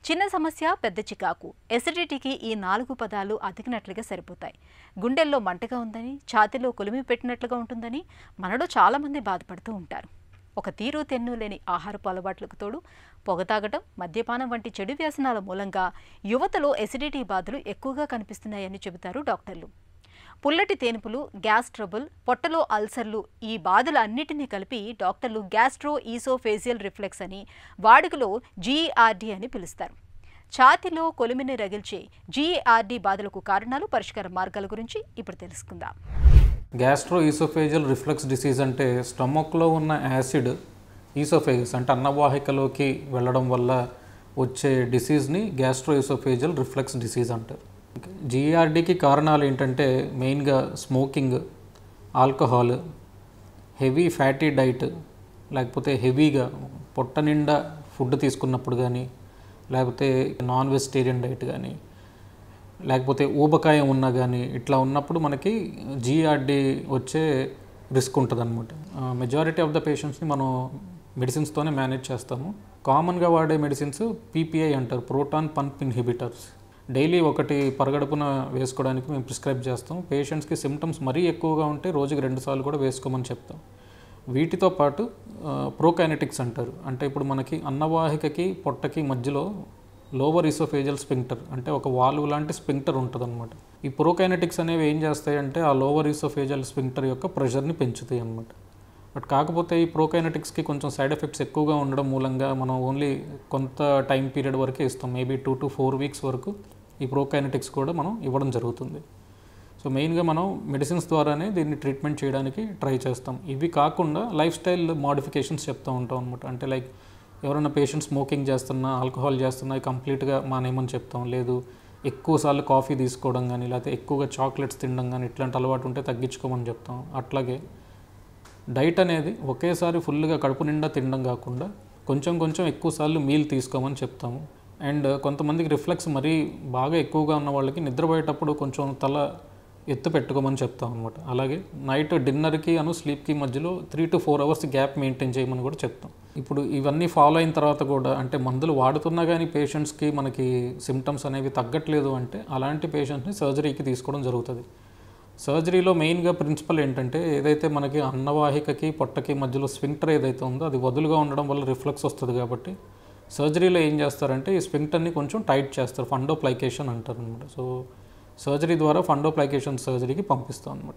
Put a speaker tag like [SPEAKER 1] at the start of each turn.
[SPEAKER 1] చిన్న సమస్య పెద్ద చికాకు. ఎసిడిటీకి ఈ 4 పదాలు అతికినట్లుగా సరిపోతాయి. గుండెల్లో మంటగా ఉందని, ఛాతీలో కొలిమి పెట్టినట్లుగా ఉంటుందని మనలో చాలామంది బాధపడుతూ ఉంటారు. ఒక తీరు తెన్ను లేని ఆహారపు అలవాట్లకు తోడు పొగ తాగటం, మద్యపానం వంటి చెడు వ్యసనాల మూలంగా యువతలో ఎసిడిటీ బాధలు ఎక్కువగా కనిపిస్తున్నాయని చెబుతారు డాక్టర్లు. పుల్లటి తేనుపులు, గ్యాస్ ట్రబుల్, పొట్టలో అల్సర్లు ఈ బాధలు అన్నిటినీ కలిపి డాక్టర్లు గ్యాస్ట్రో ఈసోఫేజియల్ రిఫ్లెక్స్ అని, వాడుకలో జీఈఆర్డీ అని పిలుస్తారు. ఛాతీలో కొలిమిని రగిల్చే జీఈఆర్డీ బాధలకు కారణాలు, పరిష్కార మార్గాల గురించి ఇప్పుడు తెలుసుకుందాం.
[SPEAKER 2] గ్యాస్ట్రో ఈసోఫేజియల్ రిఫ్లక్స్ డిసీజ్ అంటే స్టమక్లో ఉన్న యాసిడ్ ఈసోఫేగస్ అంటే అన్నవాహికలోకి వెళ్ళడం వల్ల వచ్చే డిసీజ్ని గ్యాస్ట్రో ఈసోఫేజియల్ రిఫ్లక్స్ డిసీజ్ అంటారు. జీఆర్డీకి కారణాలు ఏంటంటే మెయిన్గా smoking, alcohol, heavy fatty diet, లేకపోతే హెవీగా పొట్ట నిండా ఫుడ్ తీసుకున్నప్పుడు కానీ, లేకపోతే నాన్ వెజిటేరియన్ డైట్ కానీ, లేకపోతే ఊబకాయం ఉన్నా కానీ, ఇట్లా ఉన్నప్పుడు మనకి జీఆర్డీ వచ్చే రిస్క్ ఉంటుంది అనమాట. మెజారిటీ ఆఫ్ ద పేషెంట్స్ని మనం మెడిసిన్స్తోనే మేనేజ్ చేస్తాము. కామన్గా వాడే మెడిసిన్స్ పీపీఐ అంటారు, ప్రోటాన్ పంప్ ఇన్హిబిటర్స్. డైలీ ఒకటి పరగడుపున వేసుకోవడానికి మేము ప్రిస్క్రైబ్ చేస్తాం. పేషెంట్స్కి సిమ్టమ్స్ మరీ ఎక్కువగా ఉంటే రోజుకి 2 సార్లు కూడా వేసుకోమని చెప్తాం. వీటితో పాటు ప్రోకైనెటిక్స్ అంటారు, అంటే ఇప్పుడు మనకి అన్నవాహికకి పొట్టకి మధ్యలో లోవర్ ఈసోఫేజియల్ స్పింక్టర్ అంటే ఒక వాల్వ్ లాంటి స్పింక్టర్ ఉంటుంది అనమాట. ఈ ప్రోకైనెటిక్స్ అనేవి ఏం చేస్తాయంటే ఆ లోవర్ ఈసోఫేజియల్ స్పింక్టర్ యొక్క ప్రెషర్ని పెంచుతాయి అన్నమాట. బట్ కాకపోతే ఈ ప్రోకైనెటిక్స్కి కొంచెం సైడ్ ఎఫెక్ట్స్ ఎక్కువగా ఉండడం మూలంగా మనం ఓన్లీ కొంత టైం పీరియడ్ వరకే ఇస్తాం. మేబీ 2 to 4 వీక్స్ వరకు ఈ ప్రోకైనెటిక్స్ కూడా మనం ఇవ్వడం జరుగుతుంది. సో మెయిన్గా మనం మెడిసిన్స్ ద్వారానే దీన్ని ట్రీట్మెంట్ చేయడానికి ట్రై చేస్తాం. ఇవి కాకుండా లైఫ్ స్టైల్ మోడిఫికేషన్స్ చెప్తూ ఉంటాం అనమాట. అంటే లైక్ ఎవరైనా పేషెంట్ స్మోకింగ్ చేస్తున్నా, ఆల్కహాల్ చేస్తున్నా కంప్లీట్గా మానేమని చెప్తాం. లేదు ఎక్కువసార్లు కాఫీ తీసుకోవడం కానీ, లేకపోతే ఎక్కువగా చాక్లెట్స్ తినడం కానీ ఇట్లాంటి అలవాటు ఉంటే తగ్గించుకోమని చెప్తాం. అట్లాగే డైట్ అనేది ఒకేసారి ఫుల్గా కడుపు నిండా తినడం కాకుండా కొంచెం కొంచెం ఎక్కువసార్లు మీల్ తీసుకోమని చెప్తాము. అండ్ కొంతమందికి రిఫ్లెక్స్ మరీ బాగా ఎక్కువగా ఉన్న వాళ్ళకి నిద్రపోయేటప్పుడు కొంచెం తల ఎత్తు పెట్టుకోమని చెప్తాం అనమాట. అలాగే నైట్ డిన్నర్కి స్లీప్కి మధ్యలో 3 to 4 అవర్స్ గ్యాప్ మెయింటైన్ చేయమని కూడా చెప్తాం. ఇప్పుడు ఇవన్నీ ఫాలో అయిన తర్వాత కూడా అంటే మందులు వాడుతున్నా కానీ పేషెంట్స్కి మనకి సిమ్టమ్స్ అనేవి తగ్గట్లేదు అంటే అలాంటి పేషెంట్స్ని సర్జరీకి తీసుకోవడం జరుగుతుంది. సర్జరీలో మెయిన్గా ప్రిన్సిపల్ ఏంటంటే ఏదైతే మనకి అన్నవాహికకి పొట్టకి మధ్యలో స్పింక్టర్ ఏదైతే ఉందో అది వదులుగా ఉండడం వల్ల రిఫ్లెక్స్ వస్తుంది. కాబట్టి సర్జరీలో ఏం చేస్తారంటే ఈ స్పింక్టర్ని కొంచెం టైట్ చేస్తారు, ఫండోప్లైకేషన్ అంటారు అనమాట. సో సర్జరీ ద్వారా ఫండోప్లైకేషన్ సర్జరీకి పంపిస్తాం అనమాట.